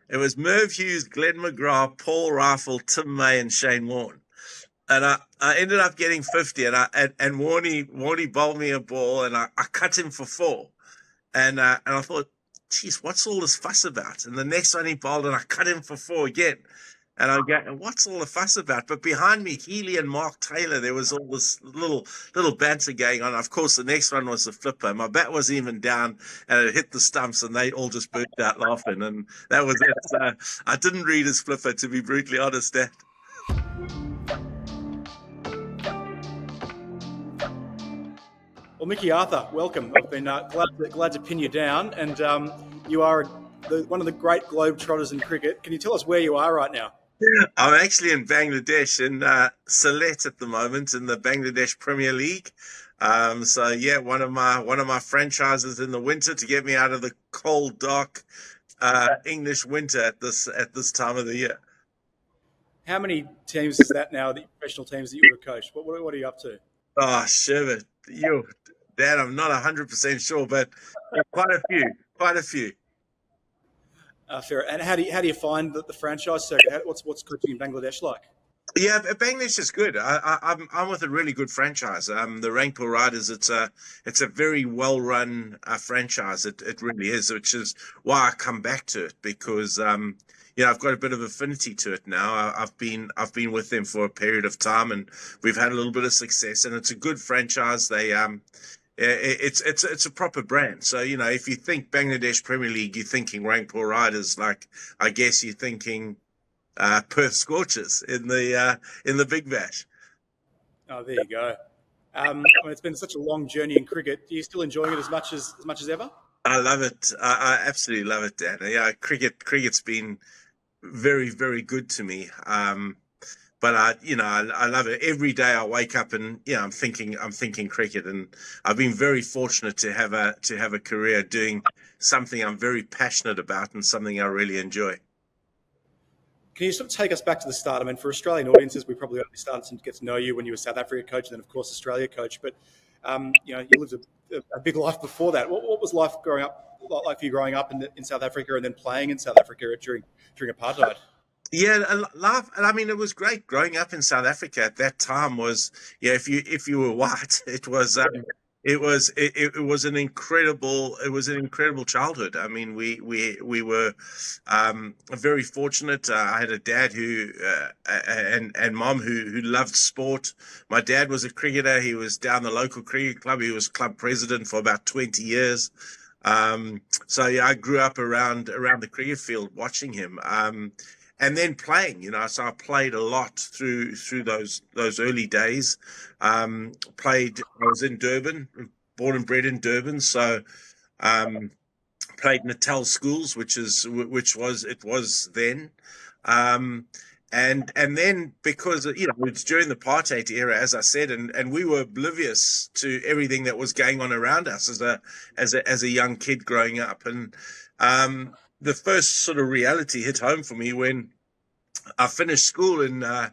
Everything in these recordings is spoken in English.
It was Merv Hughes, Glenn McGrath, Paul Rifle, Tim May, and Shane Warne. And I ended up getting 50, and Warne bowled me a ball, and I cut him for four. And I thought, geez, what's all this fuss about? And the next one he bowled, and I cut him for four again. And I go, what's all the fuss about? But behind me, Healy and Mark Taylor, there was all this little banter going on. Of course, the next one was the flipper. My bat was even down, and it hit the stumps, and they all just burst out laughing. And that was it. So I didn't read his flipper, to be brutally honest, Dad. Well, Mickey Arthur, welcome. I've been glad to pin you down, and you are one of the great globetrotters in cricket. Can you tell us where you are right now? I'm actually in Bangladesh, in Sylhet at the moment, in the Bangladesh Premier League. So yeah, one of my franchises in the winter to get me out of the cold, dark English winter at this time of the year. How many teams is that now? The professional teams that you've coached. What are you up to? Oh, Sherbet, Dad, I'm not 100% sure, but quite a few. Fair. And how do you find the franchise circuit? What's coaching in Bangladesh like? Yeah, Bangladesh is good. I'm with a really good franchise. The Rangpur Riders. It's a very well run franchise. It really is, which is why I come back to it, because I've got a bit of affinity to it now. I've been with them for a period of time, and we've had a little bit of success. And it's a good franchise. It's a proper brand. So if you think Bangladesh Premier League, you're thinking Rangpur Riders. Like, I guess you're thinking Perth Scorchers in the Big Bash. Oh, there you go. It's been such a long journey in cricket. Are you still enjoying it as much as ever? I love it. I absolutely love it, Dan. Yeah, cricket's been very, very good to me. But I love it. Every day I wake up and I'm thinking cricket, and I've been very fortunate to have a career doing something I'm very passionate about and something I really enjoy. Can you sort of take us back to the start? I mean, for Australian audiences, we probably only started to get to know you when you were South Africa coach, and then of course Australia coach. But you lived a big life before that. What was life growing up like for you growing up in South Africa and then playing in South Africa during apartheid? Yeah, I mean, it was great growing up in South Africa at that time. If you were white, it was an incredible childhood. I mean, we were very fortunate. I had a dad who and mom who loved sport. My dad was a cricketer. He was down the local cricket club. He was club president for about 20 years. So yeah, I grew up around the cricket field watching him. And then playing, so I played a lot through those early days. I was in Durban, born and bred in Durban, so played Natal schools, which was then. And then because it's during the apartheid era, as I said, and we were oblivious to everything that was going on around us as a young kid growing up, and the first sort of reality hit home for me when I finished school, and I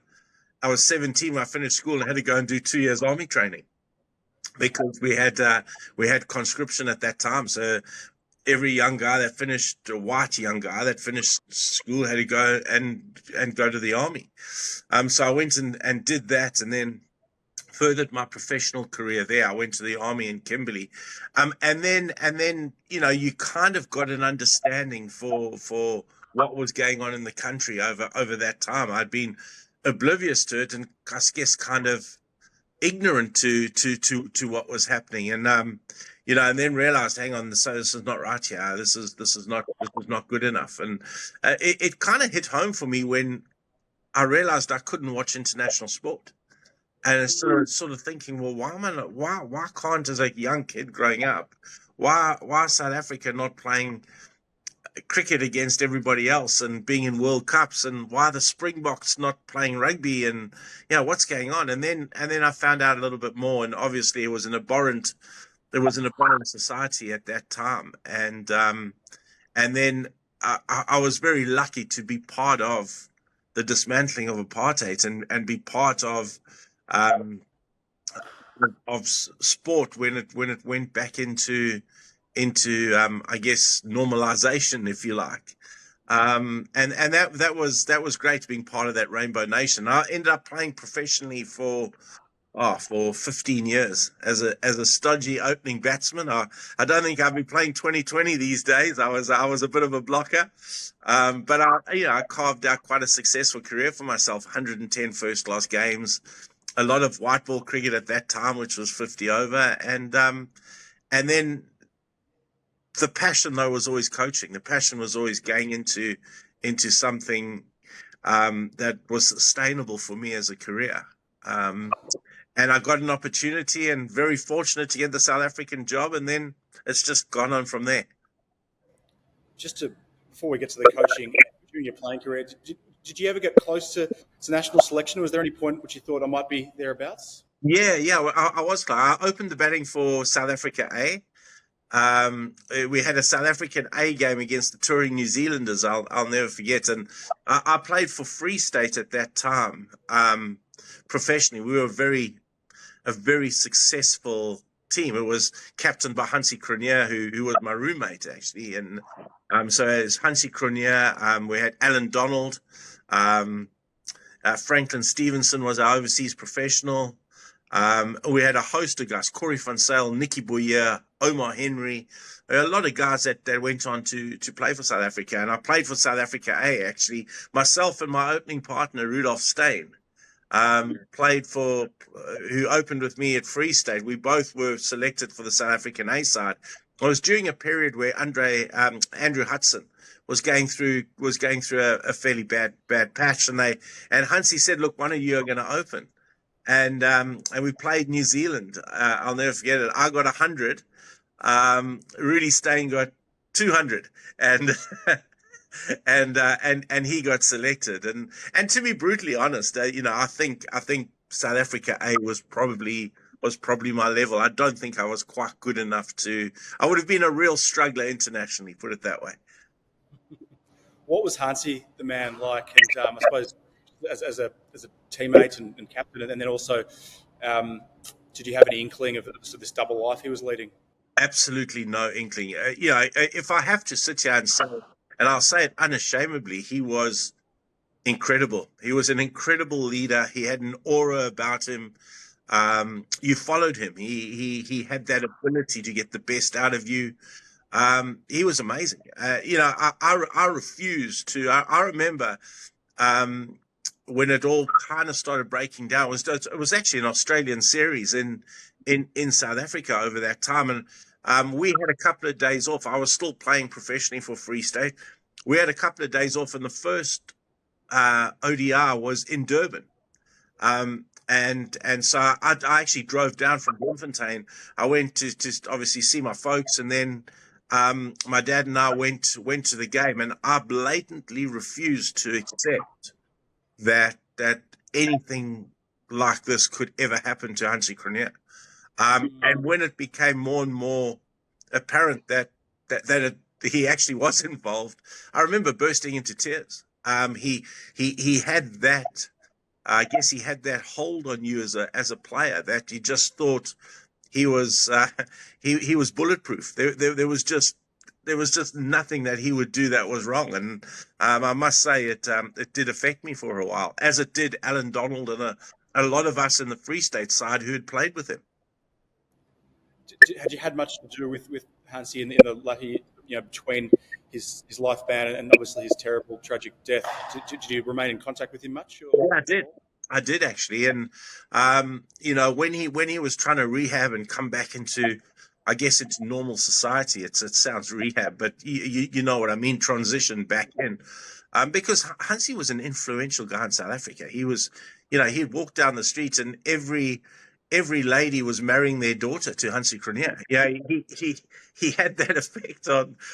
was 17 when I finished school and had to go and do 2 years army training, because we had conscription at that time. So every white young guy that finished school had to go and go to the army. So I went and did that, and then furthered my professional career there. I went to the army in Kimberley, and then you kind of got an understanding for what was going on in the country over that time. I'd been oblivious to it, and I guess kind of ignorant to what was happening, and and then realized, hang on, so this is not right here. This is not good enough, and it kind of hit home for me when I realized I couldn't watch international sport. And it's sort of thinking, well, why can't, as a young kid growing up, why South Africa not playing cricket against everybody else and being in World Cups, and why the Springboks not playing rugby, and what's going on? And then I found out a little bit more, and obviously it was an abhorrent society at that time, and then I was very lucky to be part of the dismantling of apartheid and be part of sport when it went back into I guess normalization, if you like. And that was great being part of that Rainbow Nation. I ended up playing professionally for 15 years as a stodgy opening batsman. I don't think I'd be playing 2020 these days. I was a bit of a blocker, but I carved out quite a successful career for myself. 110 first class games, a lot of white ball cricket at that time, which was 50 over, and then the passion though was always coaching. The passion was always going into something that was sustainable for me as a career. And I got an opportunity and very fortunate to get the South African job. And then it's just gone on from there. Before we get to the coaching, during your playing career, did you ever get close to national selection? Was there any point which you thought I might be thereabouts? Yeah. Well, I was. I opened the batting for South Africa A. We had a South African A game against the touring New Zealanders. I'll never forget. And I played for Free State at that time. Professionally, we were a very successful team. It was captained by Hansie Cronje, who was my roommate actually, and so as Hansie Cronje, we had Alan Donald, Franklin Stevenson was our overseas professional. We had a host of guys: Corey van Sale, Nicky Boyer, Omar Henry, a lot of guys that went on to play for South Africa, and I played for South Africa A actually. Myself and my opening partner Rudolf Steyn. Who opened with me at Free State. We both were selected for the South African A side. It was during a period where Andrew Hudson was going through a fairly bad patch, and Hansie said, "Look, one of you are going to open," and we played New Zealand. I'll never forget it. I got 100. Rudy Steyn got 200, and and he got selected. And to be brutally honest, I think South Africa A was probably my level. I don't think I was quite good enough I would have been a real struggler internationally, put it that way. What was Hansie, the man, like? And I suppose as a teammate and captain, and then also, did you have any inkling of this double life he was leading? Absolutely no inkling. If I have to sit here and say, and I'll say it unashamedly, he was incredible. He was an incredible leader. He had an aura about him. You followed him. He had that ability to get the best out of you. He was amazing. I refused to. I remember when it all kind of started breaking down. It was actually an Australian series in South Africa over that time, and we had a couple of days off. I was still playing professionally for Free State. We had a couple of days off, and the first ODR was in Durban. And so I actually drove down from Bloemfontein. I went to obviously see my folks, and then my dad and I went to the game, and I blatantly refused to accept that anything like this could ever happen to Hansie Cronje. And when it became more and more apparent that he actually was involved, I remember bursting into tears. He had that. I guess he had that hold on you as a player that you just thought he was he was bulletproof. There was just nothing that he would do that was wrong. And I must say it did affect me for a while, as it did Alan Donald and a lot of us in the Free State side who had played with him. Had you had much to do with Hansie in the latter, between his life ban and obviously his terrible, tragic death? Did you remain in contact with him much? Yeah, I did actually. And, when he was trying to rehab and come back into, I guess, into normal society, it sounds rehab, but you know what I mean, transition back in. Because Hansie was an influential guy in South Africa. He was, he'd walk down the street and every lady was marrying their daughter to Hansie Cronje. Yeah, he had that effect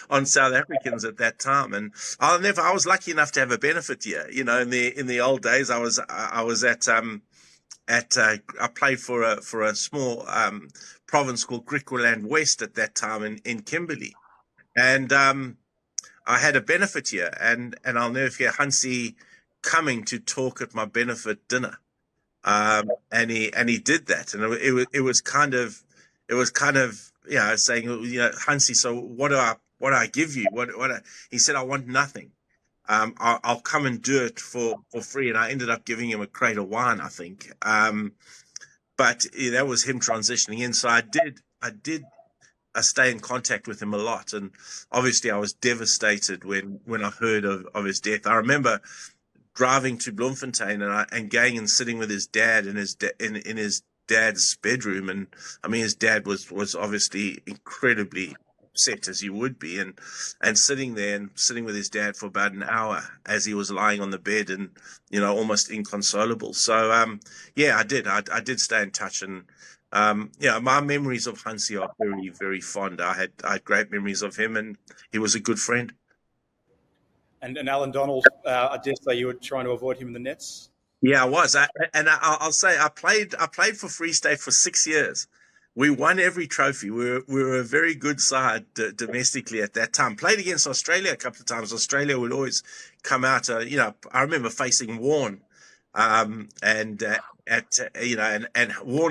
on South Africans at that time. And I was lucky enough to have a benefit year. In the old days, I was I played for a small province called Griqualand West at that time in Kimberley, and I had a benefit year, and I'll never forget Hansie coming to talk at my benefit dinner. And he did that, and it was kind of saying, Hansie, so what do I give you? He said, I want nothing. I'll come and do it for free. And I ended up giving him a crate of wine, I think. But yeah, that was him transitioning in. So I did stay in contact with him a lot. And obviously I was devastated when I heard of his death. I remember driving to Bloemfontein and going and sitting with his dad in his dad's bedroom. And I mean, his dad was obviously incredibly upset, as you would be, and sitting there and sitting with his dad for about an hour as he was lying on the bed and, almost inconsolable. So yeah, I did stay in touch. And my memories of Hansie are very, very fond. I had great memories of him, and he was a good friend. And Alan Donald, I dare say you were trying to avoid him in the nets. Yeah, I was. I'll say I played for Free State for 6 years. We won every trophy. We were a very good side domestically at that time. Played against Australia a couple of times. Australia would always come out. I remember facing Warne, and Warne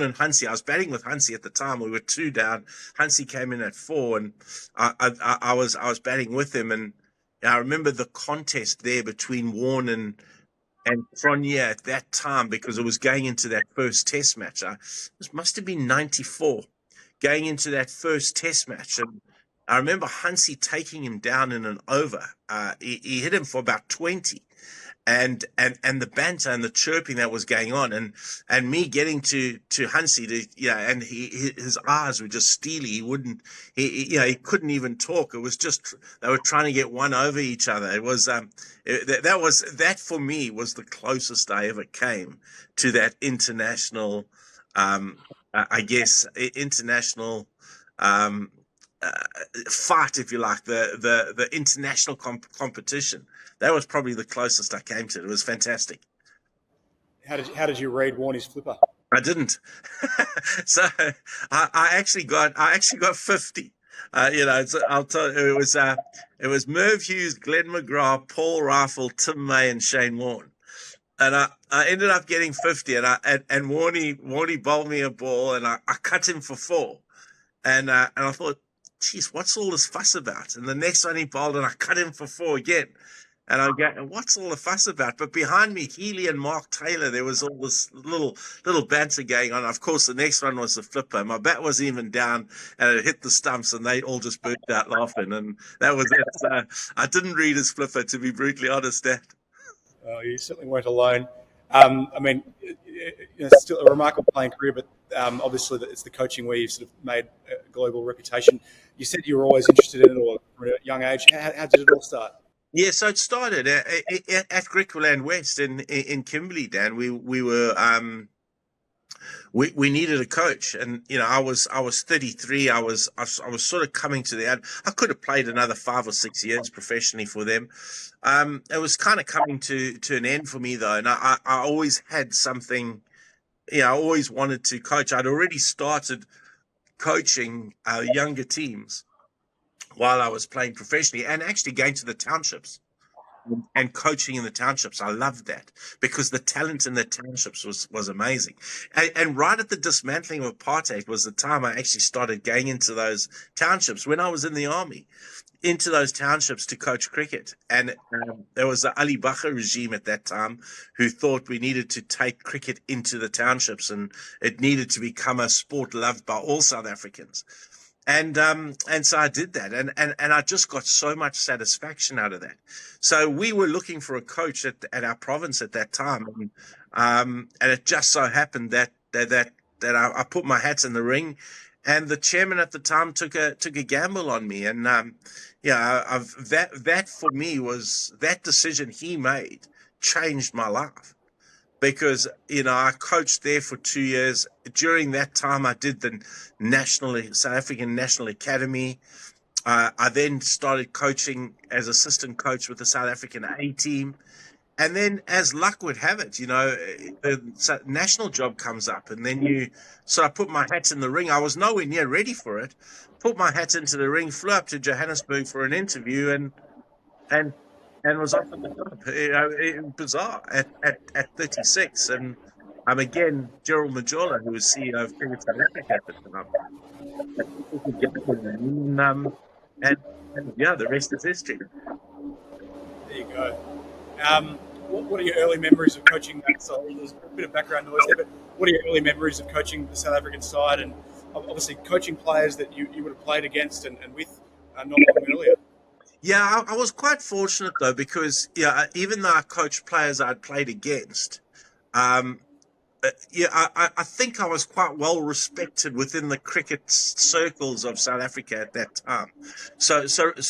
and Hansie. I was batting with Hansie at the time. We were 2 down. Hansie came in at 4, and I was batting with him. And I remember the contest there between Warne and Cronje at that time, because it was going into that first test match. This must have been 94, going into that first test match. And I remember Hansie taking him down in an over. He hit him for about 20. And the banter and the chirping that was going on, and me getting to Hansie and his eyes were just steely. He couldn't even talk. It was just they were trying to get one over each other. It was that for me was the closest I ever came to that international, international fight, if you like, the international competition. That was probably the closest I came to it. It was fantastic. How did you read Warnie's flipper? I didn't. So I actually got 50. I'll tell you, it was Merv Hughes, Glenn McGrath, Paul Rifle, Tim May, and Shane Warne. And I ended up getting 50, and Warnie bowled me a ball, and I cut him for 4. And I thought, geez, what's all this fuss about? And the next one he bowled, and I cut him for 4 again. And I go, what's all the fuss about? But behind me, Healy and Mark Taylor, there was all this little banter going on. Of course, the next one was the flipper. My bat was even down, and it hit the stumps, and they all just burst out laughing. And that was it. So I didn't read his flipper, to be brutally honest, Dad. You certainly weren't alone. I mean, it's still a remarkable playing career, but obviously it's the coaching where you've sort of made a global reputation. You said you were always interested in it, or from a young age. How did it all start? Yeah, so it started at Griqualand West in Kimberley, Dan. We needed a coach, and I was 33. I was sort of coming to the end. I could have played another 5 or 6 years professionally for them. It was kind of coming to an end for me, though, and I always had something. I always wanted to coach. I'd already started coaching younger teams while I was playing professionally, and actually going to the townships and coaching in the townships. I loved that because the talent in the townships was amazing. And right at the dismantling of apartheid was the time I actually started going into those townships when I was in the army, into those townships to coach cricket. And there was the Ali Bakr regime at that time who thought we needed to take cricket into the townships, and it needed to become a sport loved by all South Africans. And so I did that, and I just got so much satisfaction out of that. So we were looking for a coach at our province at that time, and it just so happened that I put my hat in the ring, and the chairman at the time took a gamble on me, and that for me was that decision he made changed my life. Because, I coached there for 2 years. During that time, I did the South African National Academy. I then started coaching as assistant coach with the South African A team. And then, as luck would have it, the national job comes up. And then so I put my hat in the ring. I was nowhere near ready for it. Put my hat into the ring, flew up to Johannesburg for an interview, and was offered the job. Bizarre at 36, and I'm again Gerald Majola, who was CEO of Cricket South Africa at the time. And yeah, the rest is history. There you go. What are your early memories of coaching that side? There's a bit of background noise there, but what are your early memories of coaching the South African side and obviously coaching players that you would have played against and with not long earlier? Yeah, I was quite fortunate though because yeah, even though I coached players I'd played against, um, yeah, I think I was quite well respected within the cricket circles of South Africa at that time. So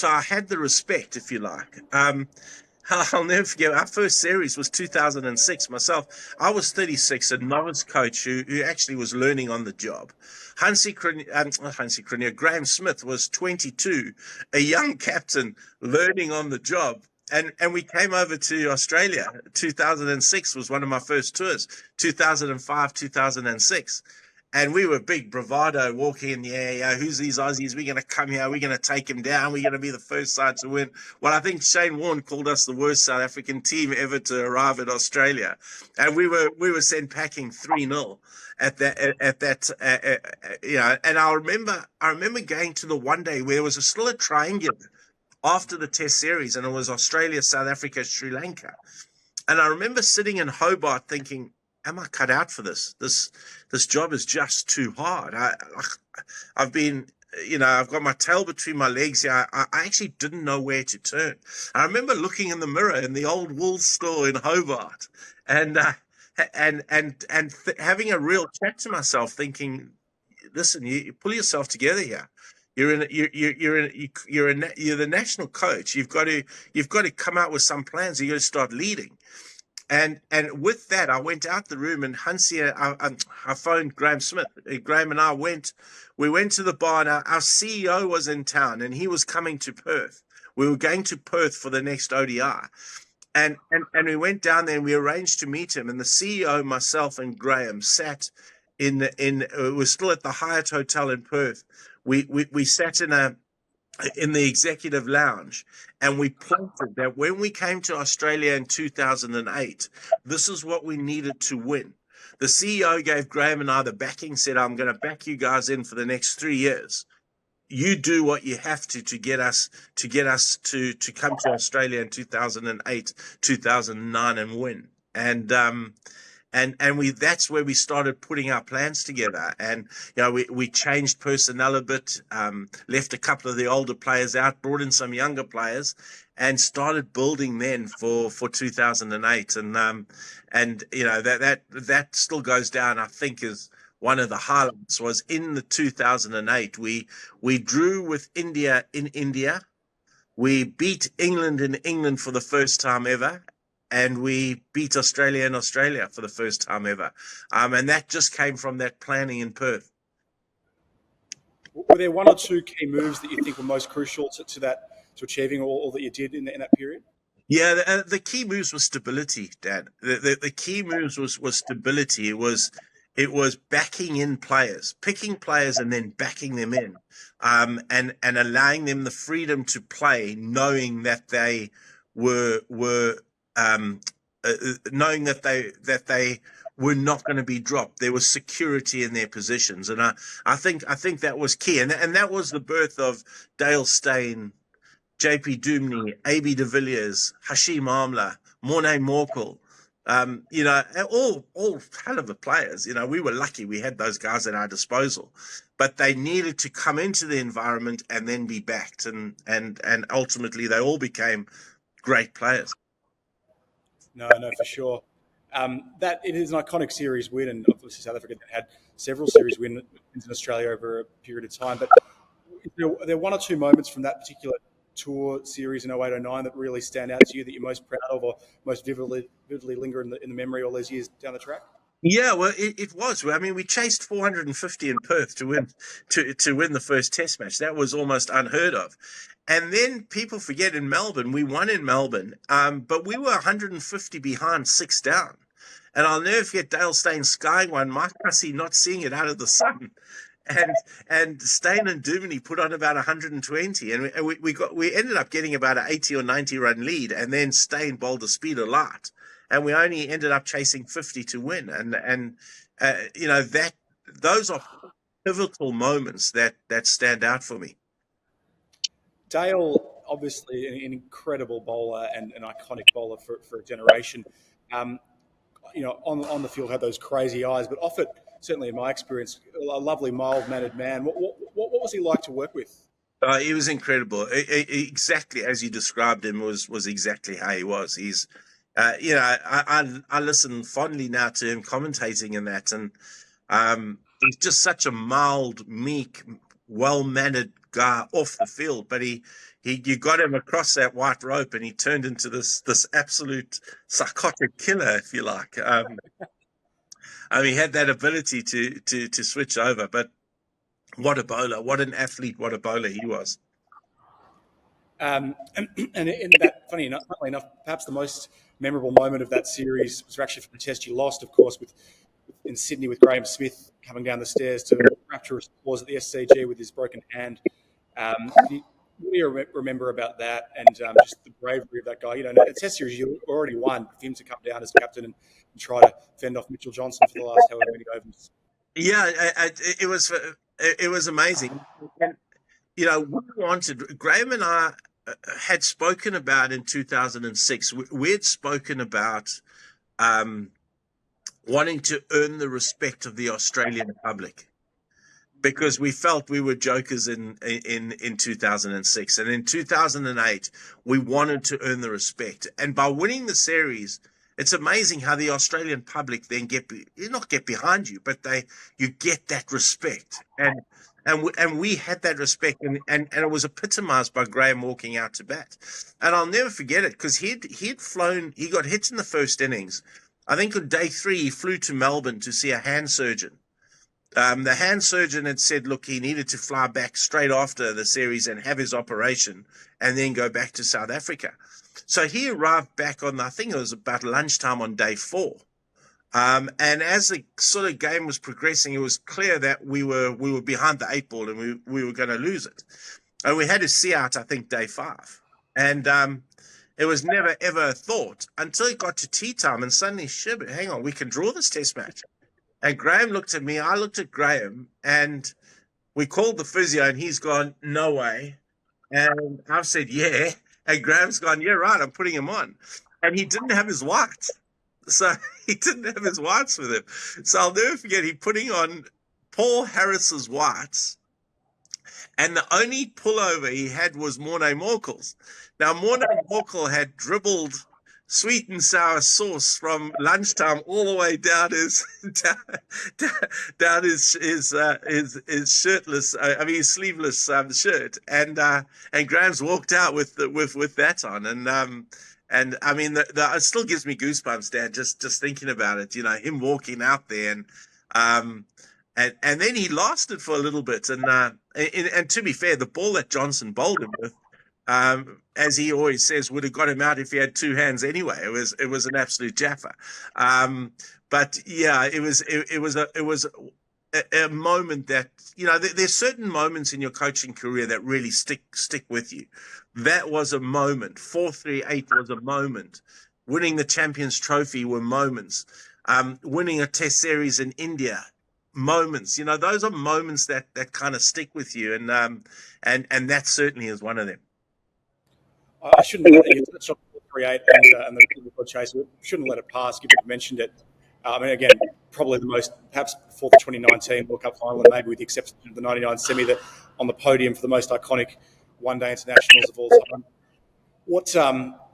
I had the respect, if you like. I'll never forget. Our first series was 2006. Myself, I was 36, a novice coach who actually was learning on the job. Not Hansie Cronje, Graham Smith was 22, a young captain learning on the job. And we came over to Australia. 2006 was one of my first tours. 2005, 2006. And we were big bravado walking in the air. Yeah, who's these Aussies? We're going to come here. We're going to take them down. We're going to be the first side to win. Well, I think Shane Warne called us the worst South African team ever to arrive at Australia. And we were sent packing 3-0 at that. And I remember going to the one day where it was still a triangular after the test series, and it was Australia, South Africa, Sri Lanka. And I remember sitting in Hobart thinking, am I cut out for this? This job is just too hard. I've been, I've got my tail between my legs here. I actually didn't know where to turn. I remember looking in the mirror in the old wool store in Hobart, and having a real chat to myself, thinking, listen, you pull yourself together here. You're the national coach. You've got to come out with some plans. You got to start leading. And with that, I went out the room, and Hansie, I phoned Graham Smith. Graham and I went to the bar. And our CEO was in town, and he was coming to Perth. We were going to Perth for the next ODI. And we went down there and we arranged to meet him. And the CEO, myself, and Graham sat it was still at the Hyatt Hotel in Perth. We sat in the executive lounge, and we plotted that when we came to Australia in 2008, this is what we needed to win. The CEO gave Graham and I the backing, said, I'm going to back you guys in for the next 3 years. You do what you have to get us to come to Australia in 2008, 2009 and win. And that's where we started putting our plans together. And we changed personnel a bit, left a couple of the older players out, brought in some younger players, and started building then for 2008. And that still goes down, I think, as one of the highlights. Was in the 2008 we drew with India in India. We beat England in England for the first time ever. And we beat Australia in Australia for the first time ever. And that just came from that planning in Perth. Were there one or two key moves that you think were most crucial to achieving all that you did in that period? Yeah, the key moves was stability, Dan. The key moves was stability. It was backing in players, picking players and then backing them in, and allowing them the freedom to play, knowing that they were knowing that they were not going to be dropped. There was security in their positions, and I think that was key, and that was the birth of Dale Steyn, JP Dumney, AB de Villiers, Hashim Amla, Morne Morkel. All hell of a players. We were lucky we had those guys at our disposal, but they needed to come into the environment and then be backed, and ultimately they all became great players. No, for sure. That it is an iconic series win, and obviously South Africa had several series wins in Australia over a period of time. But there are one or two moments from that particular tour series in 08-09 that really stand out to you that you're most proud of or most vividly linger in the memory all those years down the track? Yeah, well, it was. I mean, we chased 450 in Perth to win the first Test match. That was almost unheard of. And then people forget, in Melbourne, we won in Melbourne, but we were 150 behind, 6 down. And I'll never forget Dale Steyn skying one, Mike Hussey not seeing it out of the sun. And Steyn and Dumney put on about 120, and we ended up getting about an 80 or 90 run lead, and then Steyn bowled the speed of light, and we only ended up chasing 50 to win. And that those are pivotal moments that stand out for me. Dale, obviously an incredible bowler and an iconic bowler for a generation. Um, on the field had those crazy eyes, but off it, certainly in my experience, a lovely, mild-mannered man. What was he like to work with? He was incredible. Exactly as you described him was exactly how he was. He's, I listen fondly now to him commentating in that, and he's just such a mild, meek, well-mannered guy off the field. But you got him across that white rope, and he turned into this absolute psychotic killer, if you like. He had that ability to switch over, but. What a bowler! What an athlete! What a bowler he was! And in that, funnily enough, perhaps the most memorable moment of that series was actually from the test you lost, of course, in Sydney with Graham Smith coming down the stairs to rapturous applause at the SCG with his broken hand. What do you remember about that and just the bravery of that guy? A test series you already won. For him to come down as captain and try to fend off Mitchell Johnson for the last however many overs. Yeah, it was amazing. And, Graham and I had spoken about in 2006. We had spoken about wanting to earn the respect of the Australian public because we felt we were jokers in 2006. And in 2008, we wanted to earn the respect. And by winning the series, it's amazing how the Australian public then not get behind you, but you get that respect, and we had that respect, and it was epitomized by Graham walking out to bat, and I'll never forget it because he'd flown, he got hit in the first innings. I think on day 3 he flew to Melbourne to see a hand surgeon. The hand surgeon had said, look, he needed to fly back straight after the series and have his operation, and then go back to South Africa. So he arrived back on, I think it was about lunchtime on day 4. And as the sort of game was progressing, it was clear that we were behind the 8 ball and we were going to lose it. And we had to see out, I think, day 5. And it was never, ever a thought until it got to tea time and suddenly, shit, hang on, we can draw this test match. And Graham looked at me, I looked at Graham, and we called the physio and he's gone, no way. And I've said, yeah. And Graham's gone, yeah, right, I'm putting him on. And he didn't have his whites. So he didn't have his whites with him. So I'll never forget, he putting on Paul Harris's whites. And the only pullover he had was Warne Morkel's. Now, Warne Morkel had dribbled sweet and sour sauce from lunchtime all the way down his down his shirtless, his sleeveless shirt, and Graham's walked out with that on, and I mean it still gives me goosebumps, Dan, just thinking about it. Him walking out there, and then he lasted for a little bit, and to be fair, the ball that Johnson bowled him with, as he always says, would have got him out if he had 2 hands anyway. It was an absolute jaffa. But yeah, it was a moment that, there's certain moments in your coaching career that really stick with you. That was a moment. 4-3-8 was a moment. Winning the Champions Trophy were moments. Winning a Test series in India, moments. Those are moments that kind of stick with you, and that certainly is one of them. I shouldn't let you touch on 4-3-8 and the chase. We shouldn't let it pass, given you mentioned it. Again, probably the most, perhaps before the 2019 World Cup final, and maybe with the exception of the 99 semi, that on the podium for the most iconic one-day internationals of all time. What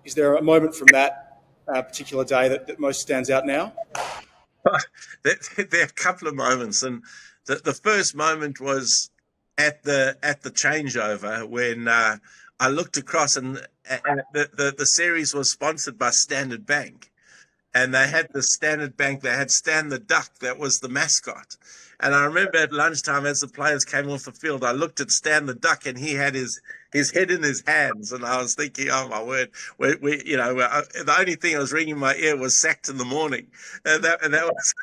is there a moment from that particular day that most stands out now? There are a couple of moments, and the first moment was at the changeover when I looked across, and the series was sponsored by Standard Bank, and they had the Standard Bank. They had Stan the Duck, that was the mascot. And I remember at lunchtime, as the players came off the field, I looked at Stan the Duck, and he had his head in his hands, and I was thinking, oh my word, the only thing that was ringing in my ear was "sacked in the morning," and that was.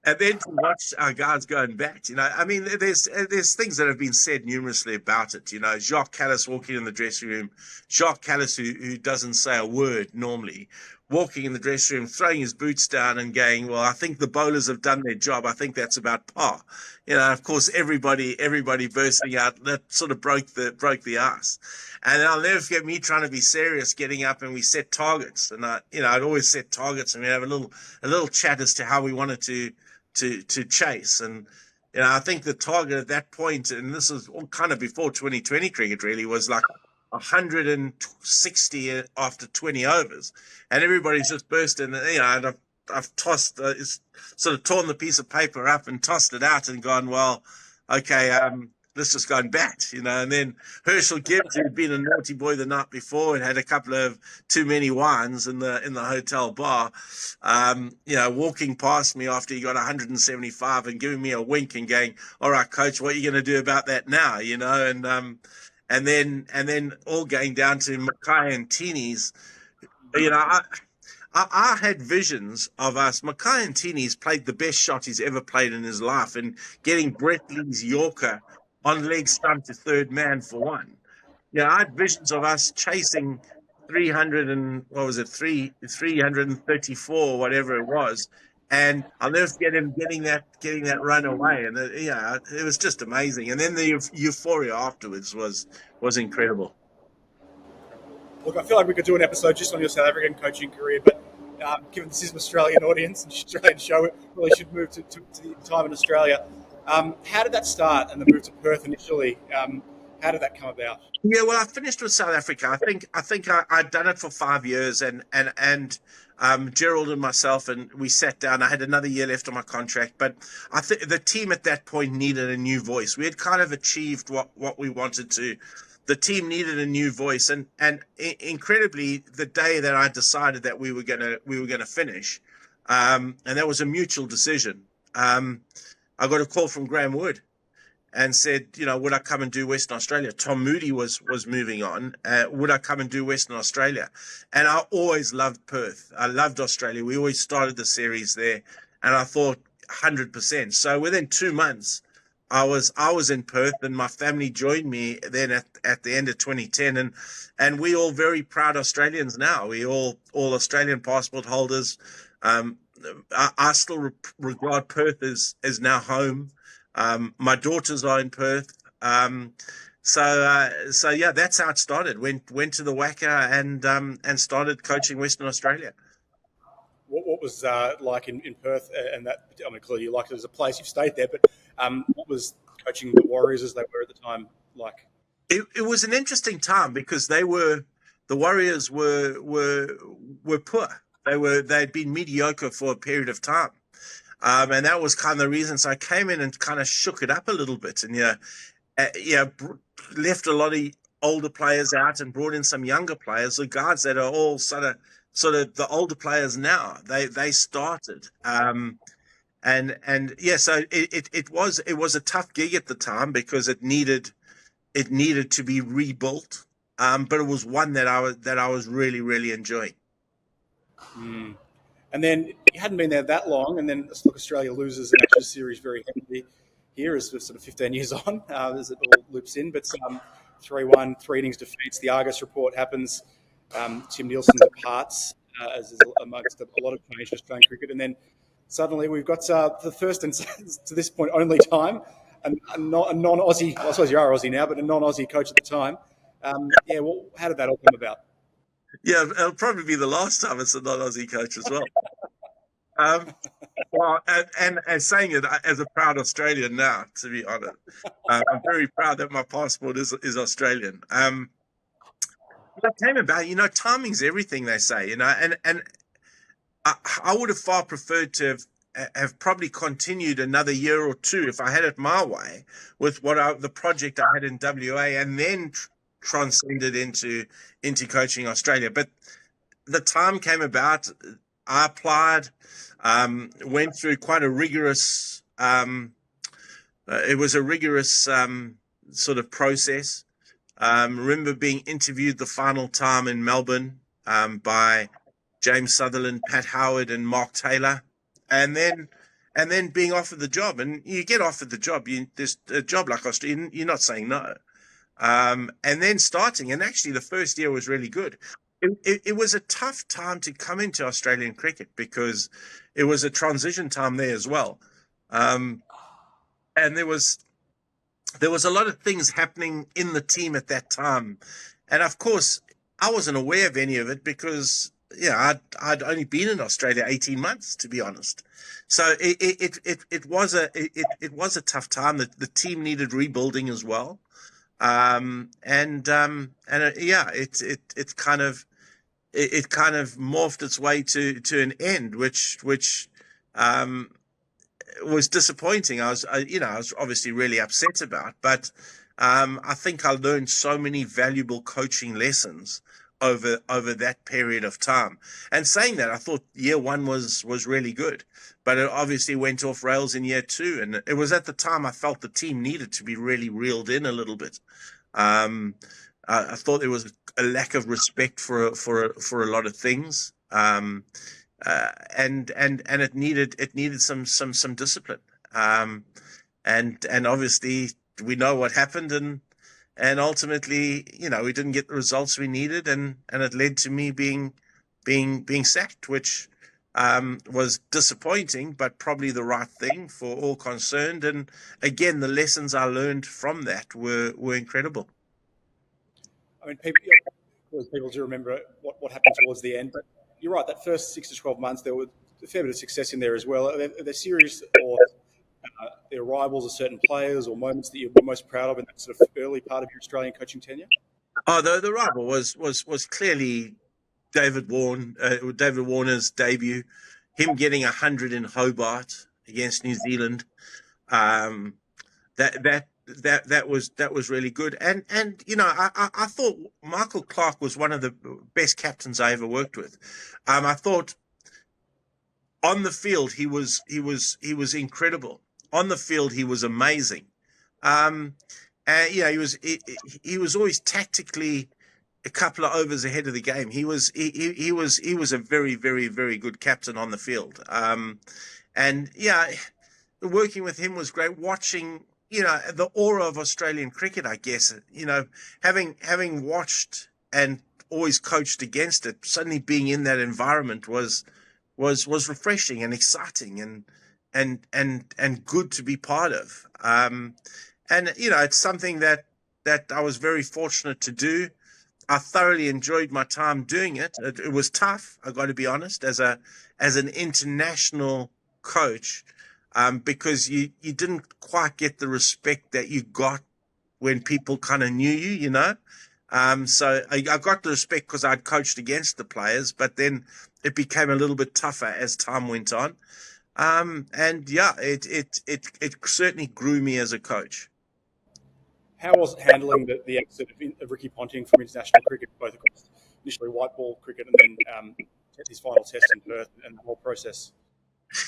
And then to watch our guys going back, there's things that have been said numerously about it. Jacques Callis walking in the dressing room, Jacques Callis who doesn't say a word normally, walking in the dressing room, throwing his boots down and going, well, I think the bowlers have done their job. I think that's about par. Of course, everybody bursting out. That sort of broke the ice. And I'll never forget me trying to be serious, getting up, and we set targets. And I'd always set targets, and we have a little chat as to how we wanted to chase. And I think the target at that point, and this was all kind of before 2020 cricket really, was like 160 after 20 overs, and everybody's just bursting. And I've tossed, sort of torn the piece of paper up and tossed it out and gone, well, okay, let's just go and bat, And then Herschel Gibbs, who'd been a naughty boy the night before and had a couple of too many wines in the hotel bar, walking past me after he got 175 and giving me a wink and going, all right, coach, what are you going to do about that now? And then all going down to Mackay and Tini's. I had visions of us. Mackay and Tini's played the best shot he's ever played in his life, and getting Brett Lee's Yorker on leg stump to third man for one. I had visions of us chasing 300 and 334, whatever it was. And I'll never forget him getting that run away, and it was just amazing. And then the euphoria afterwards was incredible. Look, I feel like we could do an episode just on your South African coaching career, but given this is an Australian audience and Australian show, it really should move to the time in Australia. How did that start, and the move to Perth initially? How did that come about? Yeah, well, I finished with South Africa. I think I'd done it for 5 years, and Gerald and myself, and we sat down. I had another year left on my contract, but I think the team at that point needed a new voice. We had kind of achieved what we wanted to. The team needed a new voice, and incredibly, the day that I decided that we were gonna finish, and that was a mutual decision. I got a call from Graham Wood and said, would I come and do Western Australia? Tom Moody was moving on. Would I come and do Western Australia? And I always loved Perth. I loved Australia. We always started the series there, and I thought 100%. So within 2 months, I was in Perth, and my family joined me then at the end of 2010, and we all very proud Australians now. We all Australian passport holders. I still regard Perth as now home. My daughters are in Perth. So yeah, that's how it started. Went to the WACA and started coaching Western Australia. What was like in Perth? And that, I mean, clearly you liked it as a place. You've stayed there, but what was coaching the Warriors as they were at the time like? It was an interesting time because the Warriors were poor. They'd been mediocre for a period of time. And that was kind of the reason. So I came in and kind of shook it up a little bit, and left a lot of older players out and brought in some younger players. The guys that are all sort of the older players now. They started, so it was a tough gig at the time because it needed to be rebuilt. But it was one that I was really, really enjoying. Mm. And then you hadn't been there that long, and then look, Australia loses an Ashes series very heavily here as sort of 15 years on, as it all loops in. But 3-1, 3 innings defeats. The Argus report happens. Tim Nielsen departs, as is amongst a lot of change in Australian cricket. And then suddenly we've got the first and to this point only time, a non-Aussie, well, I suppose you are Aussie now, but a non-Aussie coach at the time. How did that all come about? Yeah, it'll probably be the last time it's a non-Aussie coach as well. And saying it as a proud Australian now, to be honest, I'm very proud that my passport is Australian. That came about, timing's everything, they say, and I would have far preferred to have probably continued another year or two if I had it my way with the project I had in WA, and then transcended into coaching Australia. But the time came about. I applied, went through quite a rigorous it was a rigorous sort of process. Remember being interviewed the final time in Melbourne by James Sutherland, Pat Howard and Mark Taylor, and then being offered the job. And you get offered the job, there's a job like Australia, you're not saying no. And then starting, and actually the first year was really good. it was a tough time to come into Australian cricket because it was a transition time there as well. Um, and there was a lot of things happening in the team at that time. And of course, I wasn't aware of any of it because, I'd only been in Australia 18 months, to be honest. So it was a tough time. The team needed rebuilding as well. It kind of morphed its way to an end, which um, was disappointing. I was obviously really upset about, but I think I learned so many valuable coaching lessons over that period of time. And saying that, I thought year one was really good, but it obviously went off rails in year two. And it was at the time I felt the team needed to be really reeled in a little bit. Um, I thought there was a lack of respect for a lot of things. And it needed some discipline. And obviously we know what happened, and ultimately, we didn't get the results we needed, and it led to me being sacked, which was disappointing, but probably the right thing for all concerned. And again, the lessons I learned from that were incredible. I mean, people do remember what happened towards the end, but you're right. That first 6 to 12 months, there was a fair bit of success in there as well. Are there series or the arrivals of certain players or moments that you're most proud of in that sort of early part of your Australian coaching tenure? Oh, the rival was clearly David Warner's debut, him getting 100 in Hobart against New Zealand. Um, that was really good. And I thought Michael Clarke was one of the best captains I ever worked with. I thought on the field he was incredible. On the field he was amazing. Um, and he was always tactically a couple of overs ahead of the game. He was a very, very, very good captain on the field. And yeah, working with him was great. Watching, the aura of Australian cricket, I guess, having watched and always coached against it, suddenly being in that environment was refreshing and exciting and good to be part of. And it's something that I was very fortunate to do. I thoroughly enjoyed my time doing it. It was tough, I got to be honest, as an international coach, because you didn't quite get the respect that you got when people kind of knew you. So I got the respect because I'd coached against the players, but then it became a little bit tougher as time went on. And yeah, it certainly grew me as a coach. How was it handling the exit of Ricky Ponting from international cricket, both across initially white ball cricket and then his final test in Perth and the whole process?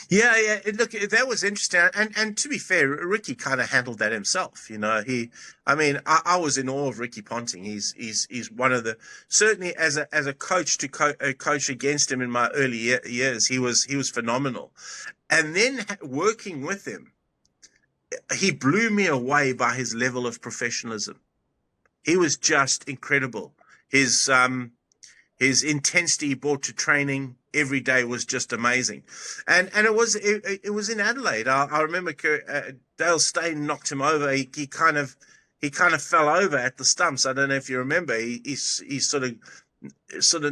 Yeah, yeah. Look, that was interesting, and to be fair, Ricky kind of handled that himself. I was in awe of Ricky Ponting. He's one of the, certainly as a coach a coach against him in my early years. He was phenomenal, and then working with him, he blew me away by his level of professionalism. He was just incredible. His intensity he brought to training every day was just amazing, and it was in Adelaide. I remember Dale Steyn knocked him over. He kind of fell over at the stumps. I don't know if you remember. He sort of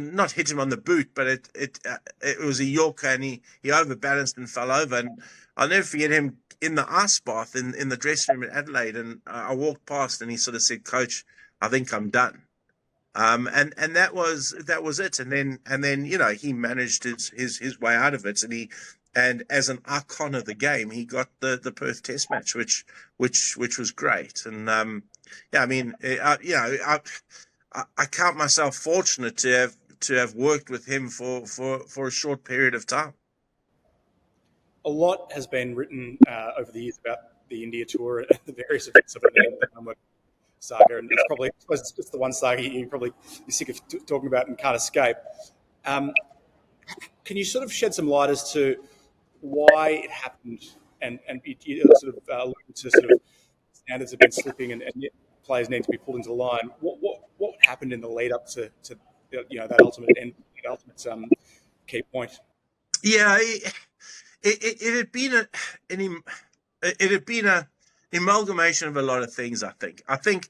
not hit him on the boot, but it was a Yorker, and he overbalanced and fell over. And I'll never forget him in the ice bath in the dressing room at Adelaide. And I walked past, and he sort of said, "Coach, I think I'm done." And that was it. And then he managed his way out of it, and as an icon of the game, he got the Perth Test match, which was great. And yeah, I mean, I count myself fortunate to have worked with him for a short period of time. A lot has been written over the years about the India tour and the various events of it, and the Homework saga, and it's probably, I suppose it's the one saga you're probably sick of talking about and can't escape. Um, can you sort of shed some light as to why it happened, and you sort of alluded to sort of standards have been slipping, and players need to be pulled into line. What happened in the lead up to that ultimate key point. Yeah, it had been it had been a amalgamation of a lot of things. I think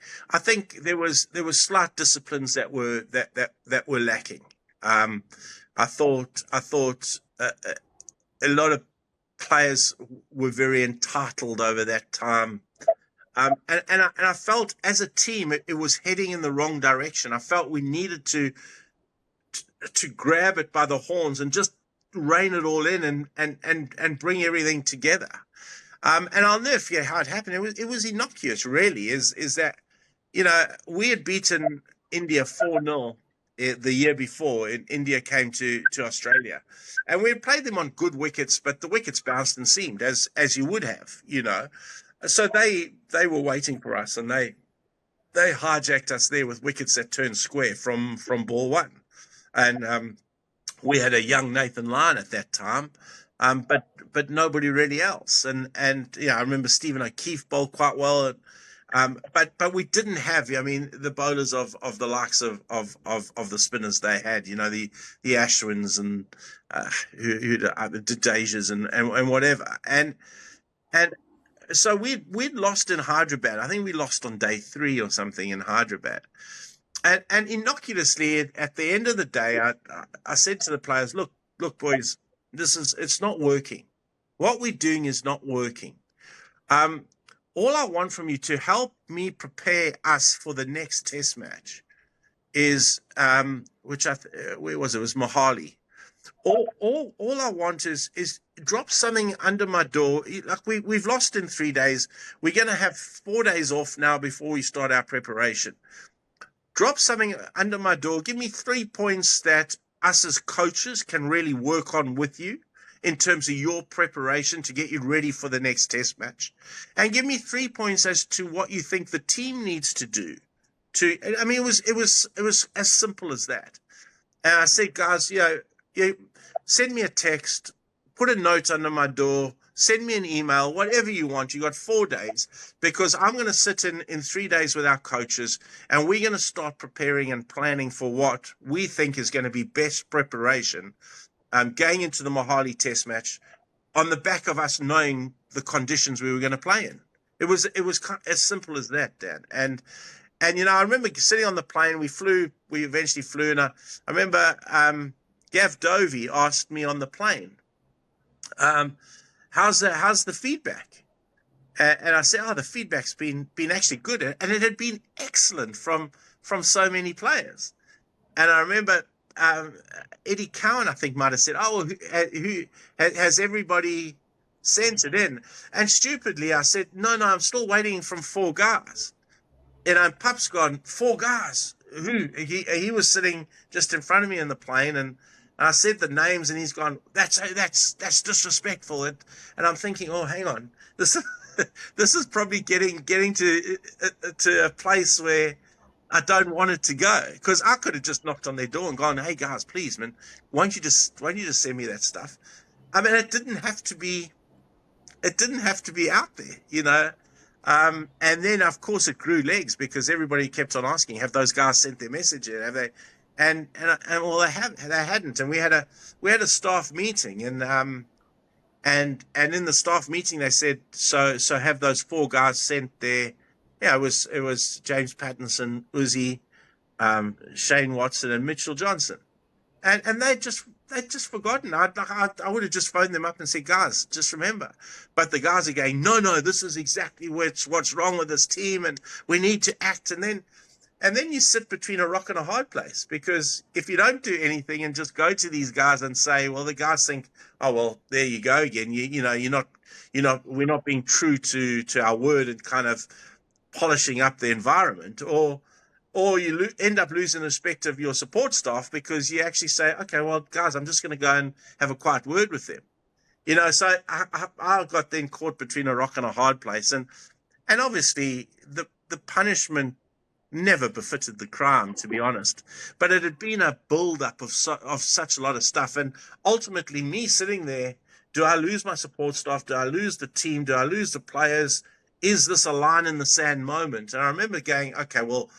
there was slight disciplines that were lacking. I thought a lot of players were very entitled over that time. And I felt as a team it was heading in the wrong direction. I felt we needed to grab it by the horns and just rein it all in and bring everything together. And I'll never forget how it happened. It was innocuous, really. Is that we had beaten India 4-0 the year before. India came to Australia, and we had played them on good wickets, but the wickets bounced and seamed as you would have, So they were waiting for us, and they hijacked us there with wickets that turned square from ball one, and we had a young Nathan Lyon at that time. But nobody really else. And I remember Stephen O'Keefe bowled quite well. But we didn't have, the bowlers of the likes of the spinners they had, the Ashwins and the Jadejas and whatever. And so we'd lost in Hyderabad. I think we lost on day 3 or something in Hyderabad. And innocuously, at the end of the day, I said to the players, look, boys, it's not working. What we're doing is not working. All I want from you to help me prepare us for the next test match is, where was it? It was Mohali. All I want is drop something under my door. Like we've lost in 3 days. We're going to have 4 days off now before we start our preparation. Drop something under my door. Give me 3 points that us as coaches can really work on with you in terms of your preparation to get you ready for the next test match. And give me 3 points as to what you think the team needs to do. It was as simple as that. And I said, guys, send me a text, put a note under my door, send me an email, whatever you want. You got 4 days, because I'm going to sit in 3 days with our coaches, and we're going to start preparing and planning for what we think is going to be best preparation going into the Mohali test match on the back of us knowing the conditions we were going to play in. It was as simple as that, Dan. And I remember sitting on the plane. We eventually flew, and I remember Gav Dovey asked me on the plane, how's the feedback? And I said, the feedback's been actually good, and it had been excellent from so many players. And I remember Eddie Cowan, I think, might have said, who has everybody sent it in? And stupidly, I said, no, I'm still waiting from 4 guys. And Pup's gone, 4 guys. Who? He was sitting just in front of me in the plane, and I said the names, and he's gone, that's disrespectful. And I'm thinking, hang on, this is probably getting to a place where I don't want it to go, because I could have just knocked on their door and gone, hey guys, please, man, won't you just send me that stuff? It didn't have to be out there, and then of course it grew legs, because everybody kept on asking, have those guys sent their message in? Have they? And well, they hadn't. And we had a staff meeting, and in the staff meeting they said, so have those 4 guys sent their. Yeah, it was James Pattinson, Uzi, Shane Watson, and Mitchell Johnson, and they'd just forgotten. I would have just phoned them up and said, guys, just remember. But the guys are going, no, this is exactly what's wrong with this team, and we need to act. And then you sit between a rock and a hard place, because if you don't do anything and just go to these guys and say, well, the guys think, oh well, there you go again. We're not being true to our word and kind of polishing up the environment, or you end up losing respect of your support staff, because you actually say, okay, well, guys, I'm just going to go and have a quiet word with them. So I got then caught between a rock and a hard place, and obviously the punishment never befitted the crime, to be honest. But it had been a build-up of such a lot of stuff, and ultimately me sitting there, do I lose my support staff? Do I lose the team? Do I lose the players? Is this a line in the sand moment? And I remember going, okay, well,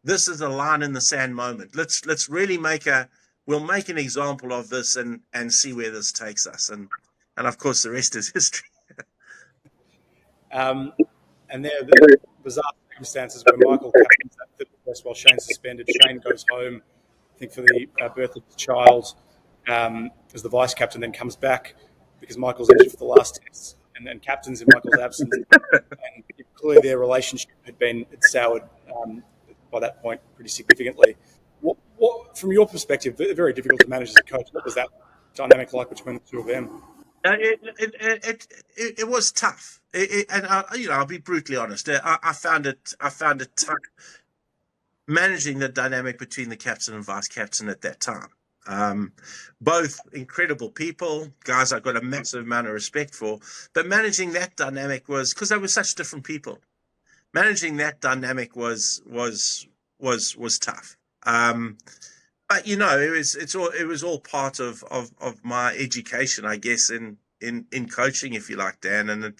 this is a line in the sand moment. Let's really we'll make an example of this and see where this takes us. And of course, the rest is history. Um, and there are the bizarre circumstances where Michael captains that fifth test while Shane's suspended. Shane goes home, I think, for the birth of his child as the vice captain, then comes back because Michael's injured for the last test and captains in Michael's absence. And clearly their relationship had soured by that point pretty significantly. From your perspective, very difficult to manage as a coach. What was that dynamic like between the two of them? It was tough, and I'll be brutally honest. I found it tough managing the dynamic between the captain and vice captain at that time. Both incredible people, guys I got a massive amount of respect for, but managing that dynamic was, because they were such different people. Managing that dynamic was tough. But it was all part of my education, I guess, in coaching, if you like, Dan. And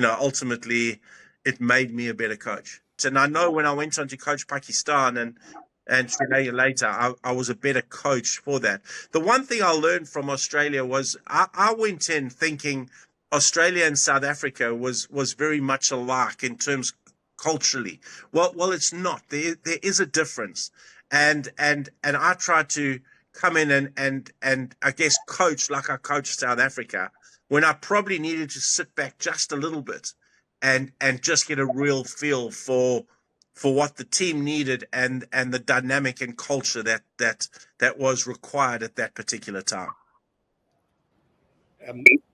ultimately it made me a better coach. And I know when I went on to coach Pakistan and Sri Lanka later, I was a better coach for that. The one thing I learned from Australia was I went in thinking Australia and South Africa was very much alike in terms culturally. Well, it's not. There is a difference. And I tried to come in and I guess coach like I coached South Africa when I probably needed to sit back just a little bit and just get a real feel for what the team needed and the dynamic and culture that was required at that particular time.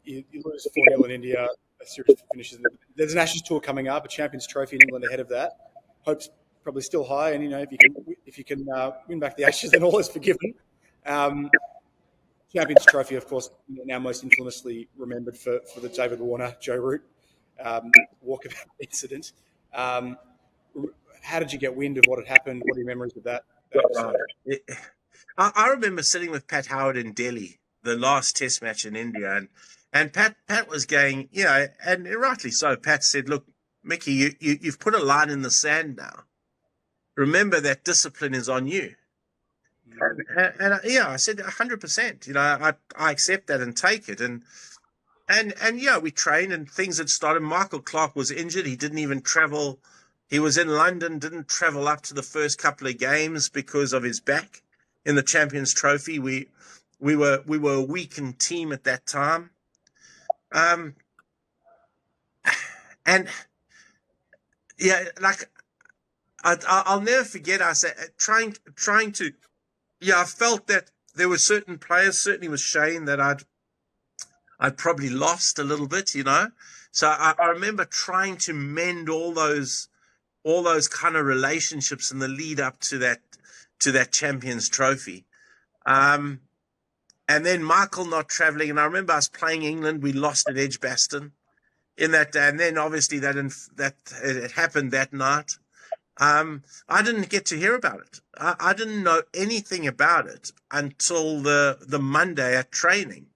You lose 4-0 in India, a series finishes. There's an Ashes tour coming up, a Champions Trophy in England ahead of that. Hope's probably still high, and if you can win back the Ashes, then all is forgiven. Champions Trophy, of course, now most infamously remembered for the David Warne, Joe Root walkabout incident. How did you get wind of what had happened? What are your memories of that? I remember sitting with Pat Howard in Delhi, the last Test match in India, and Pat was going, and rightly so. Pat said, "Look, Mickey, you've put a line in the sand now. Remember that discipline is on you." And I said 100%. I accept that and take it. And we trained and things had started. Michael Clarke was injured. He didn't even travel. He was in London, didn't travel up to the first couple of games because of his back in the Champions Trophy. We were a weakened team at that time. And yeah, like I'll never forget. I said trying to. Yeah, I felt that there were certain players, certainly with Shane, that I'd probably lost a little bit, So I remember trying to mend all those kind of relationships in the lead up to that Champions Trophy. And then Michael not traveling, and I remember us playing England. We lost at Edgbaston in that day, and then obviously that it happened that night. I didn't get to hear about it. I didn't know anything about it until the Monday at training,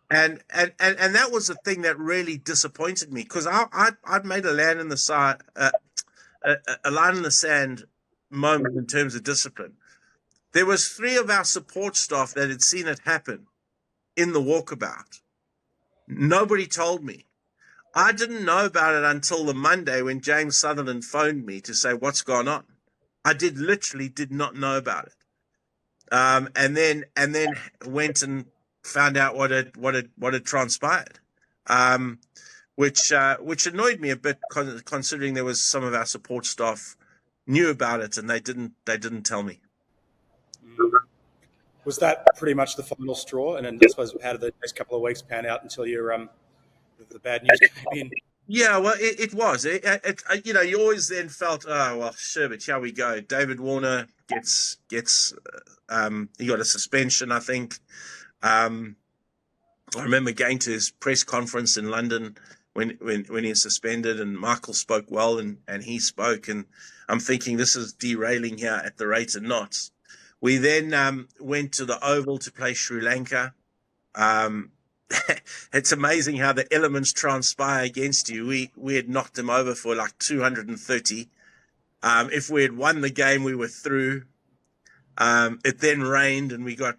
and that was the thing that really disappointed me, because I'd made a line in the sand moment in terms of discipline. There was 3 of our support staff that had seen it happen in the walkabout. Nobody told me. I didn't know about it until the Monday when James Sutherland phoned me to say what's gone on. I literally did not know about it. And then went and found out what had transpired. Which annoyed me a bit, considering there was some of our support staff knew about it and they didn't tell me. Was that pretty much the final straw? And then I suppose how did the next couple of weeks pan out until the bad news came in? Yeah, well, it was. You always then felt, oh well, sure, but here we go. David Warne gets he got a suspension, I think. I remember going to his press conference in London when he was suspended, and Michael spoke well, and he spoke, and I'm thinking this is derailing here at the rate of knots. We then went to the Oval to play Sri Lanka. It's amazing how the elements transpire against you. We had knocked them over for like 230. If we had won the game, we were through. It then rained, and we got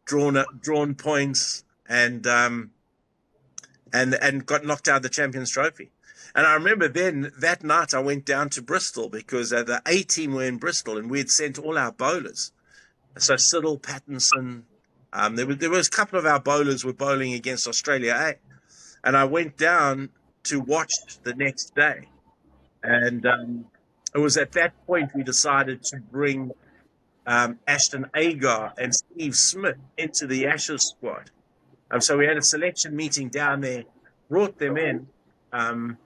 drawn points, and got knocked out of the Champions Trophy. And I remember then that night I went down to Bristol because the A team were in Bristol, and we had sent all our bowlers. So Siddle, Pattinson, there was a couple of our bowlers were bowling against Australia A, and I went down to watch the next day, and it was at that point we decided to bring Ashton Agar and Steve Smith into the Ashes squad. So we had a selection meeting down there, brought them in, and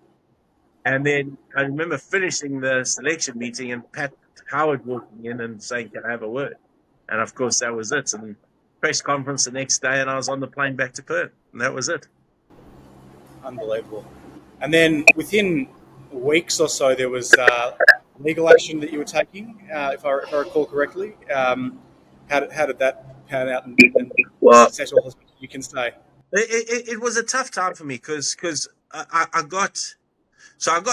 then I remember finishing the selection meeting and Pat Howard walking in and saying, "Can I have a word?" And of course, that was it. And press conference the next day, and I was on the plane back to Perth, and that was it. Unbelievable. And then within weeks or so, there was legal action that you were taking, if I recall correctly. How did that pan out and Well, settle, as you can say? it was a tough time for me because I got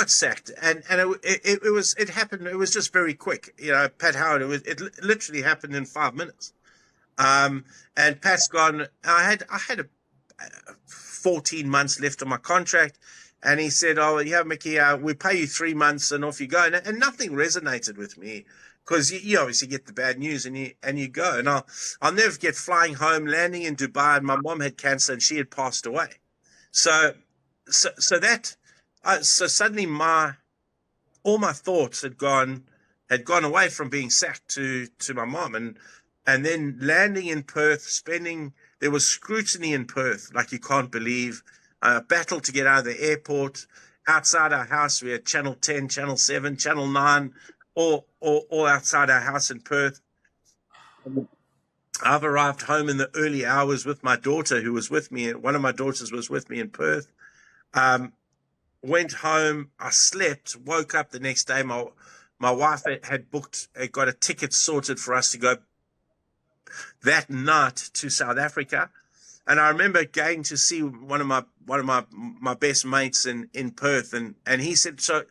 sacked, and it happened. It was just very quick. Pat Howard. It literally happened in 5 minutes. And Pat's gone. I had 14 months left on my contract, and he said, "Oh, yeah, Mickey, we pay you 3 months, and off you go." And nothing resonated with me because you obviously get the bad news, and you go. And I'll never forget flying home, landing in Dubai, and my mom had cancer, and she had passed away. So suddenly all my thoughts had gone away from being sacked to my mom, and then landing in Perth, there was scrutiny in Perth like you can't believe. Battle to get out of the airport. Outside our house, we had Channel 10, Channel 7, Channel 9, all outside our house in Perth. I've arrived home in the early hours with my daughter, who was with me. One of my daughters was with me in Perth. Went home, I slept, woke up the next day. My wife had got a ticket sorted for us to go that night to South Africa. And I remember going to see one of my best mates in Perth, and he said, so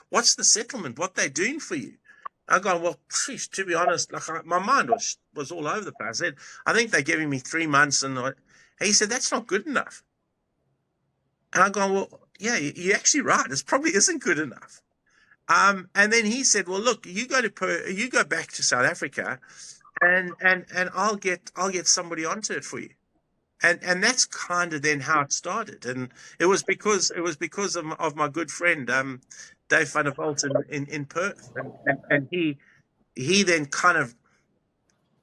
what's the settlement? What they doing for you? I go, well, geez, to be honest, my mind was all over the place. I said, I think they're giving me 3 months, and he said, that's not good enough. And I go, well, yeah, you're actually right. It probably isn't good enough. And then he said, well, look, you go back to South Africa, and I'll get somebody onto it for you. And that's kind of then how it started. And it was because of my good friend Dave van der Walt in Perth, and he then kind of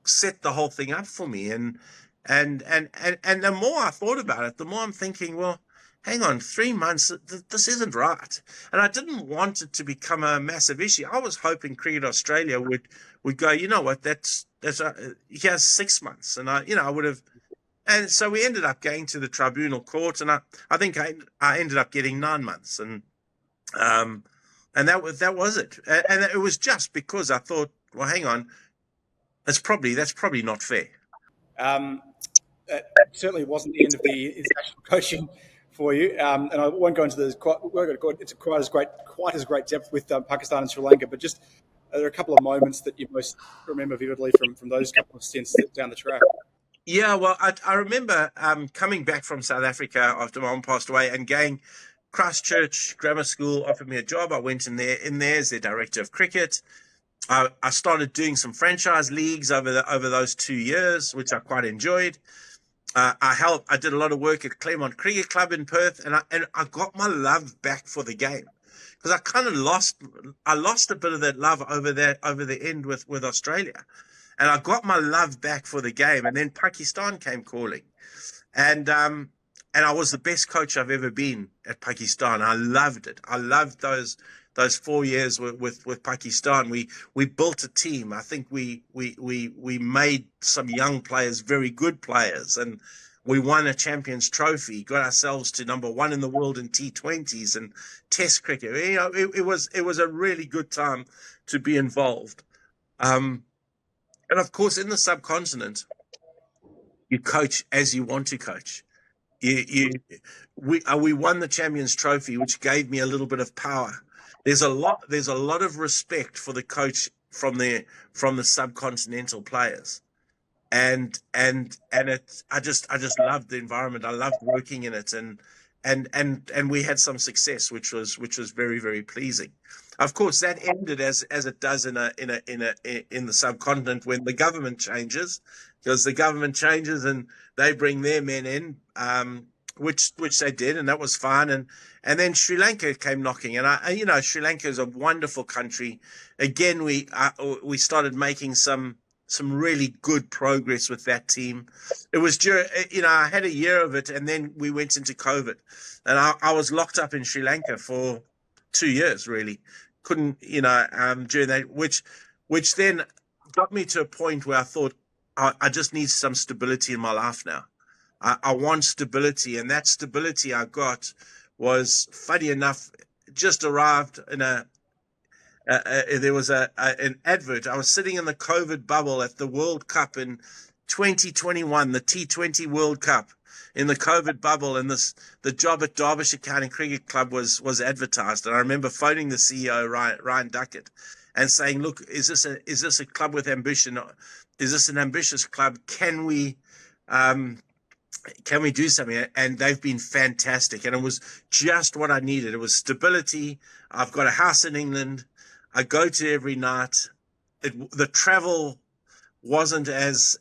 set the whole thing up for me. And the more I thought about it, the more I'm thinking, well, hang on, 3 months, this isn't right. And I didn't want it to become a massive issue. I was hoping Cricket Australia would go, you know what, he has 6 months. And I would have, and so we ended up going to the tribunal court, and I think I ended up getting 9 months. And that was it. And it was just because I thought, well, hang on, that's probably not fair. It certainly wasn't the end of the international coaching for you, and I won't go into it's quite as great depth with Pakistan and Sri Lanka, but just are there a couple of moments that you most remember vividly from those couple of stints down the track? Yeah, well, I remember coming back from South Africa after my mom passed away, and going. Christchurch Grammar School offered me a job. I went in there as their director of cricket. I started doing some franchise leagues over those 2 years, which I quite enjoyed. I did a lot of work at Claremont Cricket Club in Perth, and I got my love back for the game, because I kind of lost a bit of that love over the end with Australia, and I got my love back for the game. And then Pakistan came calling, and I was the best coach I've ever been at Pakistan. I loved it. I loved those 4 years with Pakistan. We built a team. I think we made some young players very good players, and we won a Champions Trophy. Got ourselves to number 1 in the world in T20s and Test cricket. It was a really good time to be involved. And of course, in the subcontinent, you coach as you want to coach. We won the Champions Trophy, which gave me a little bit of power. there's a lot of respect for the coach from the subcontinental players. And I just loved the environment. I loved working in it, and we had some success, which was very, very pleasing. Of course, that ended as it does in the subcontinent when the government changes, because the government changes and they bring their men in, which they did, and that was fine. And then Sri Lanka came knocking, and Sri Lanka is a wonderful country. Again, we started making some really good progress with that team. It was I had a year of it, and then we went into COVID, and I was locked up in Sri Lanka for 2 years, really. Couldn't, during that, which then got me to a point where I thought, I just need some stability in my life now. I want stability, and that stability I got was, funny enough, just arrived in there was an advert. I was sitting in the COVID bubble at the World Cup in 2021, the T20 World Cup, in the COVID bubble, and the job at Derbyshire County Cricket Club was advertised. And I remember phoning the CEO, Ryan Duckett, and saying, "Look, is this a club with ambition? Is this an ambitious club? Can we do something?" And they've been fantastic, and it was just what I needed. It was stability. I've got a house in England. I go to every night. The travel wasn't as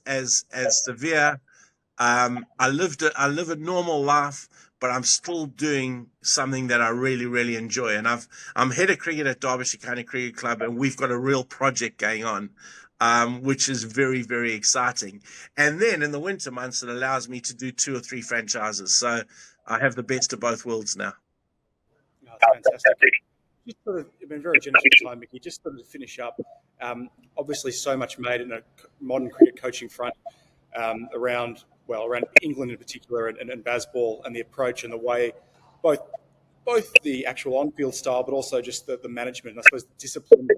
severe. I live a normal life, but I'm still doing something that I really, really enjoy. And I'm head of cricket at Derbyshire County Cricket Club, and we've got a real project going on, which is very, very exciting. And then in the winter months, it allows me to do 2 or 3 franchises. So I have the best of both worlds now. Oh, fantastic. Just you've been very generous with your time, Mickey. Just to finish up, obviously so much made in a modern cricket coaching front around England in particular, and Bazball, and the approach and the way, both the actual on-field style, but also just the management, and I suppose the discipline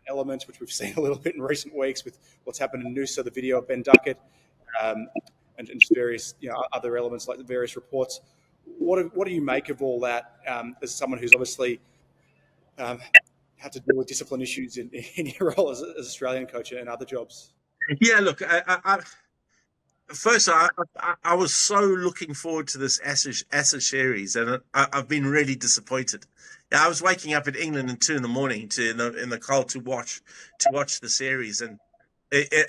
elements, which we've seen a little bit in recent weeks with what's happened in Noosa, the video of Ben Duckett, and just various other elements like the various reports. What do you make of all that as someone who's obviously had to deal with discipline issues in your role as Australian coach and other jobs? Yeah, look, first, I was so looking forward to this Ashes series, and I've been really disappointed. I was waking up in England at 2 in the morning in the cold to watch the series, and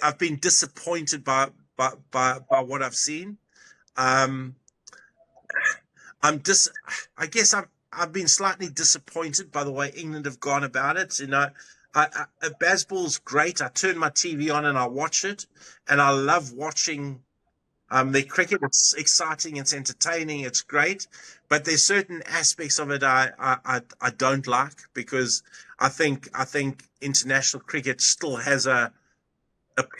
I've been disappointed by what I've seen. I guess I've been slightly disappointed by the way England have gone about it. Bazball's great. I turn my TV on and I watch it, and I love watching their cricket. It's exciting, it's entertaining, it's great. But there's certain aspects of it I don't like, because I think international cricket still has a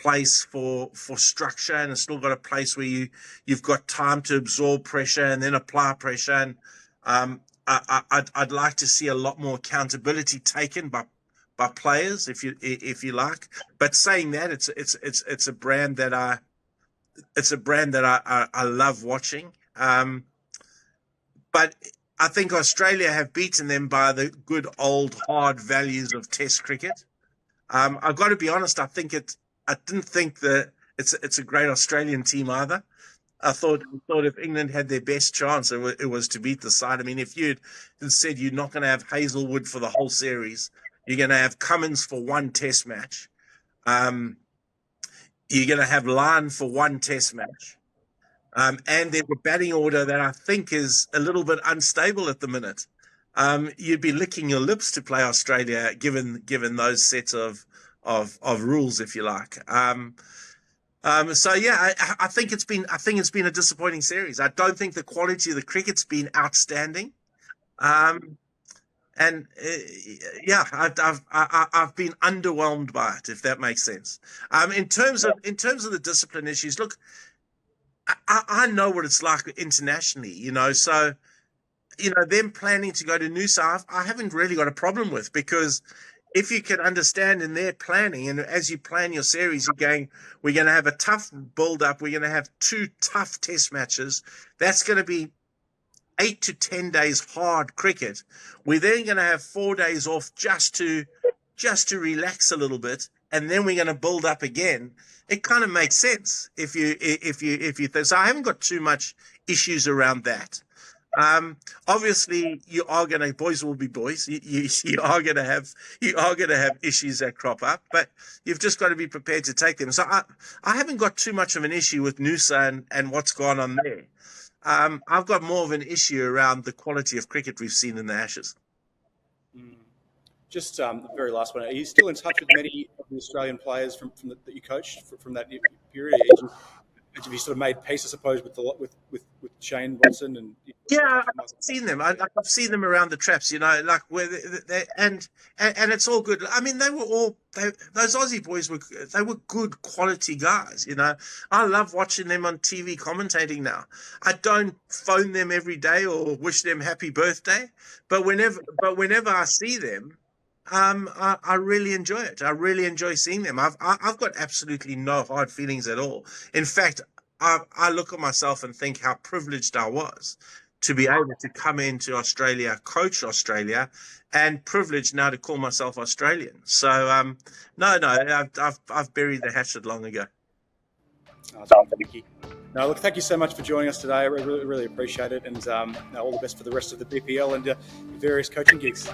place for structure, and it's still got a place where you've got time to absorb pressure and then apply pressure. And I'd like to see a lot more accountability taken by players, if you like. But saying that, it's a brand that I love watching. But I think Australia have beaten them by the good old hard values of Test cricket. I've got to be honest. I didn't think that it's a great Australian team either. I thought if England had their best chance, it was to beat the side. I mean, if you'd said you're not going to have Hazelwood for the whole series, you're going to have Cummins for 1 Test match, you're going to have Lyon for 1 Test match, and there's a batting order that I think is a little bit unstable at the minute. You'd be licking your lips to play Australia, given those sets of rules, if you like. So yeah, I think it's been a disappointing series. I don't think the quality of the cricket's been outstanding, and yeah, I've been underwhelmed by it, if that makes sense. In terms of the discipline issues, look, I know what it's like internationally, so them planning to go to Noosa, I haven't really got a problem with, because if you can understand in their planning, and as you plan your series, we're going to have a tough build-up, we're going to have 2 tough Test matches. That's going to be 8 to 10 days hard cricket. We're then going to have 4 days off just to relax a little bit, and then we're going to build up again. It kind of makes sense if you think. So I haven't got too much issues around that. Obviously, you are going to, boys will be boys. You are going to have issues that crop up, but you've just got to be prepared to take them. So I haven't got too much of an issue with Noosa and what's gone on there. I've got more of an issue around the quality of cricket we've seen in the Ashes. Just the very last one. Are you still in touch with many of the Australian players that you coached from that period? Have you sort of made peace, I suppose, with Shane Watson and? Yeah, I've seen them. I've seen them around the traps, like where and it's all good. I mean, those Aussie boys were good quality guys. I love watching them on TV commentating now. I don't phone them every day or wish them happy birthday, but whenever I see them, I really enjoy it. I really enjoy seeing them. I've got absolutely no hard feelings at all. In fact, I look at myself and think how privileged I was to be able to come into Australia, coach Australia, and privileged now to call myself Australian. So, I've buried the hatchet long ago. Thank you. No, look, thank you so much for joining us today. I really, really appreciate it, and all the best for the rest of the BPL and various coaching gigs.